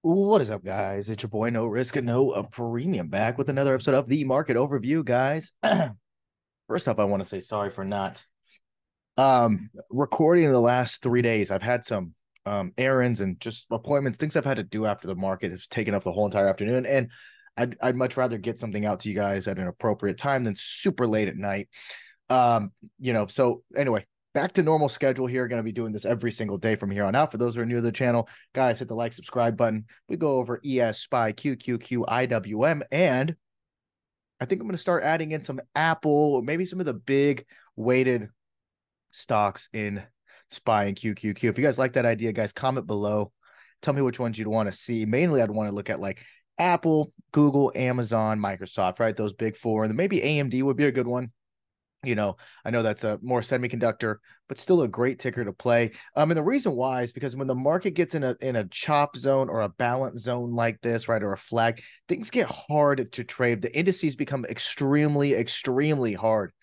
What is up, guys? It's your boy No Risk, No Premium, back with another episode of the Market Overview, guys. First off, I want to say sorry for not recording the last 3 days. I've had some errands and just appointments, things I've had to do after the market has taken up the whole entire afternoon, and I'd much rather get something out to you guys at an appropriate time than super late at night. So anyway, back to normal schedule here. Going to be doing this every single day from here on out. For those who are new to the channel, guys, hit the like, subscribe button. We go over ES, SPY, QQQ, IWM, and I think I'm going to start adding in some Apple, or maybe some of the big weighted stocks in SPY and QQQ. If you guys like that idea, guys, comment below. Tell me which ones you'd want to see. Mainly, I'd want to look at like Apple, Google, Amazon, Microsoft, right? Those big four. And then maybe AMD would be a good one. I know that's a more semiconductor, but still a great ticker to play. And the reason why is because when the market gets in a chop zone or a balance zone like this, right, or a flag, things get hard to trade. The indices become extremely, extremely hard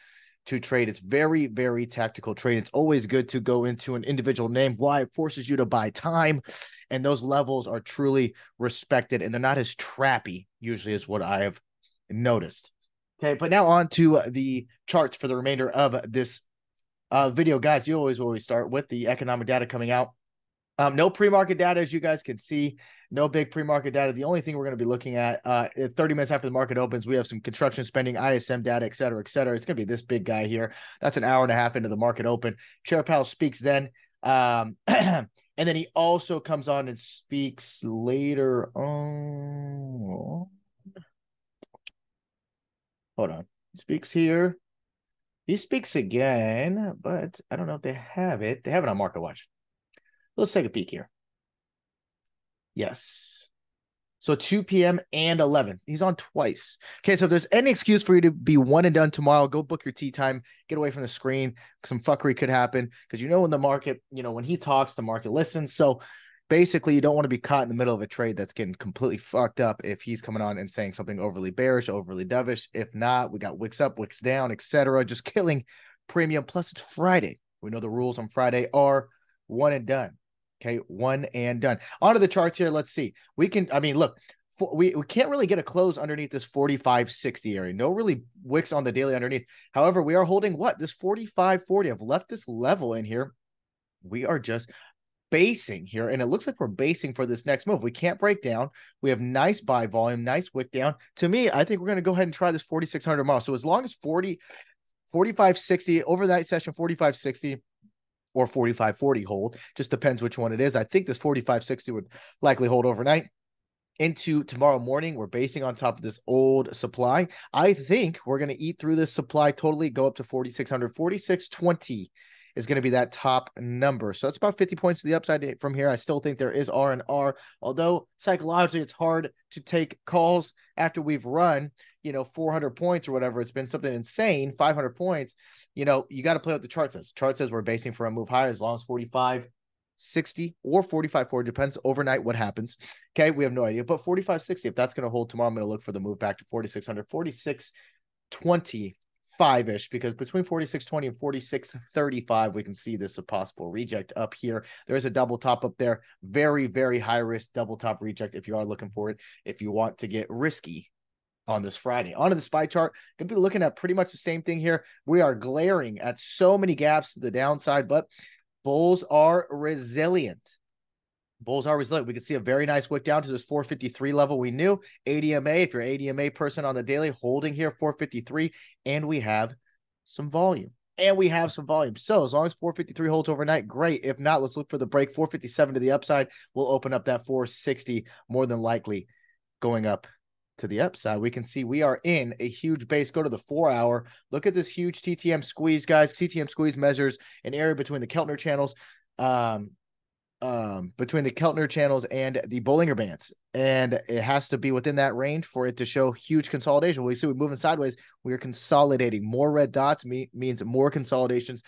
to trade. It's very, very tactical trade. It's always good to go into an individual name. Why? It forces you to buy time, and those levels are truly respected, and they're not as trappy, usually, is what I have noticed. Okay, but now on to the charts for the remainder of this video. Guys, you always start with the economic data coming out. No pre-market data, as you guys can see. No big pre-market data. The only thing we're going to be looking at 30 minutes after the market opens, we have some construction spending, ISM data, et cetera, et cetera. It's going to be this big guy here. That's an hour and a half into the market open. Chair Powell speaks then. And then he also comes on and speaks later on. Hold on. He speaks here. He speaks again, but I don't know if they have it. They have it on Market Watch. Let's take a peek here. Yes. So 2 p.m. and 11. He's on twice. Okay, so if there's any excuse for you to be one and done tomorrow, go book your tea time. Get away from the screen. Some fuckery could happen because when the market, when he talks, the market listens. So basically, you don't want to be caught in the middle of a trade that's getting completely fucked up if he's coming on and saying something overly bearish, overly dovish. If not, we got wicks up, wicks down, etc. Just killing premium. Plus, it's Friday. We know the rules on Friday are one and done. Okay, one and done. On to the charts here. Let's see. Look, we can't really get a close underneath this 45.60 area. No really wicks on the daily underneath. However, we are holding what? This 45.40. I've left this level in here. We are just basing here, and it looks like we're basing for this next move. We can't break down. We have nice buy volume, nice wick down. To me, I think we're going to go ahead and try this 4,600 tomorrow. So as long as 45.60 overnight session, 45.60 or 45.40 hold, just depends which one it is. I think this 45.60 would likely hold overnight into tomorrow morning. We're basing on top of this old supply. I think we're going to eat through this supply totally, go up to 4,600, 46.20 is going to be that top number. So it's about 50 points to the upside from here. I still think there is R&R, although psychologically it's hard to take calls after we've run, 400 points or whatever. It's been something insane, 500 points. You got to play what the chart says. Chart says we're basing for a move higher as long as 45.60 or 45.40, depends overnight what happens. Okay, we have no idea, but 45.60, if that's going to hold tomorrow, I'm going to look for the move back to 4,600, 46.20 ish, because between 46.20 and 46.35 we can see this a possible reject up here. There is a double top up there, very, very high risk double top reject if you are looking for it, if you want to get risky on this Friday. Onto the SPY chart, gonna be looking at pretty much the same thing here. We are glaring at so many gaps to the downside, but bulls are resilient. Bulls are resilient. We can see a very nice wick down to this 453 level. We knew ADMA, if you're an ADMA person on the daily, holding here 453, and we have some volume. So as long as 453 holds overnight, great. If not, let's look for the break. 457 to the upside. We'll open up that 460 more than likely going up to the upside. We can see we are in a huge base. Go to the 4-hour. Look at this huge TTM squeeze, guys. TTM squeeze measures an area between the Keltner channels, between the Keltner channels and the Bollinger Bands, and it has to be within that range for it to show huge consolidation. We see we're moving sideways. We are consolidating. More red dots means more consolidations.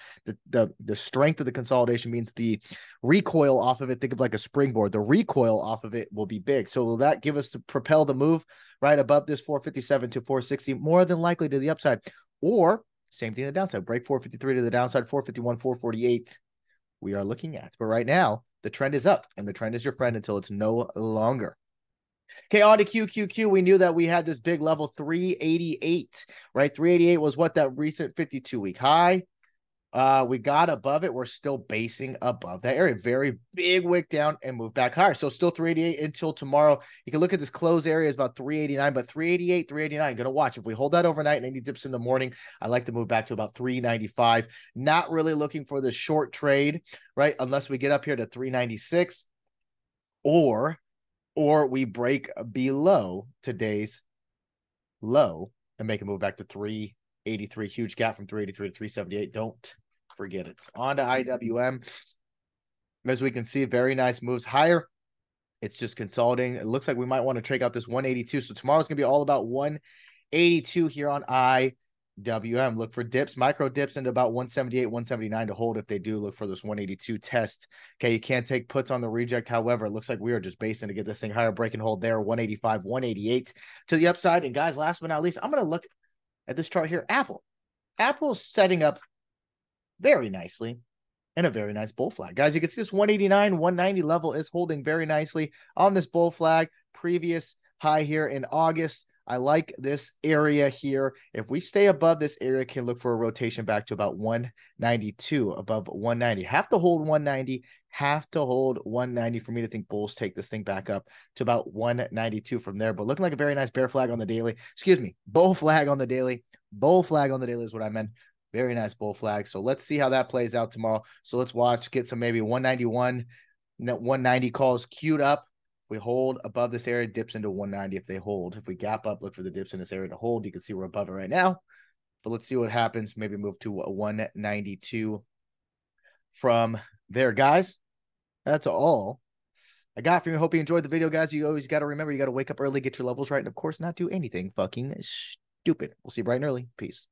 The strength of the consolidation means the recoil off of it. Think of like a springboard. The recoil off of it will be big. So will that give us to propel the move right above this 457 to 460? More than likely to the upside, or same thing to the downside. Break 453 to the downside, 451, 448. We are looking at, but right now the trend is up, and the trend is your friend until it's no longer. Okay, on to QQQ. We knew that we had this big level 388, right? 388 was what that recent 52-week high. We got above it. We're still basing above that area. Very big wick down and move back higher. So still 388 until tomorrow. You can look at this close area is about 389, but 388, 389. Gonna watch. If we hold that overnight and any dips in the morning, I like to move back to about 395. Not really looking for the short trade, right? Unless we get up here to 396 or we break below today's low and make a move back to 383. Huge gap from 383 to 378. Don't forget it. On to IWM. As we can see, very nice moves higher. It's just consolidating. It looks like we might want to trade out this 182. So tomorrow's going to be all about 182 here on IWM. Look for dips, micro dips into about 178, 179 to hold. If they do, look for this 182 test. Okay, you can't take puts on the reject. However, it looks like we are just basing to get this thing higher, break and hold there, 185, 188 to the upside. And guys, last but not least, I'm going to look at this chart here. Apple's setting up very nicely and a very nice bull flag. Guys, you can see this 189, 190 level is holding very nicely on this bull flag. Previous high here in August. I like this area here. If we stay above this area, can look for a rotation back to about 192, above 190. Have to hold 190, have to hold 190 for me to think bulls take this thing back up to about 192 from there. But looking like a very nice bear flag on the daily. Excuse me, bull flag on the daily. Bull flag on the daily is what I meant. Very nice bull flag. So let's see how that plays out tomorrow. So let's watch, get some maybe 191, 190 calls queued up. If we hold above this area, dips into 190 if they hold. If we gap up, look for the dips in this area to hold. You can see we're above it right now. But let's see what happens. Maybe move to a 192 from there, guys. That's all I got for you. Hope you enjoyed the video, guys. You always got to remember, you got to wake up early, get your levels right, and of course, not do anything fucking stupid. We'll see you bright and early. Peace.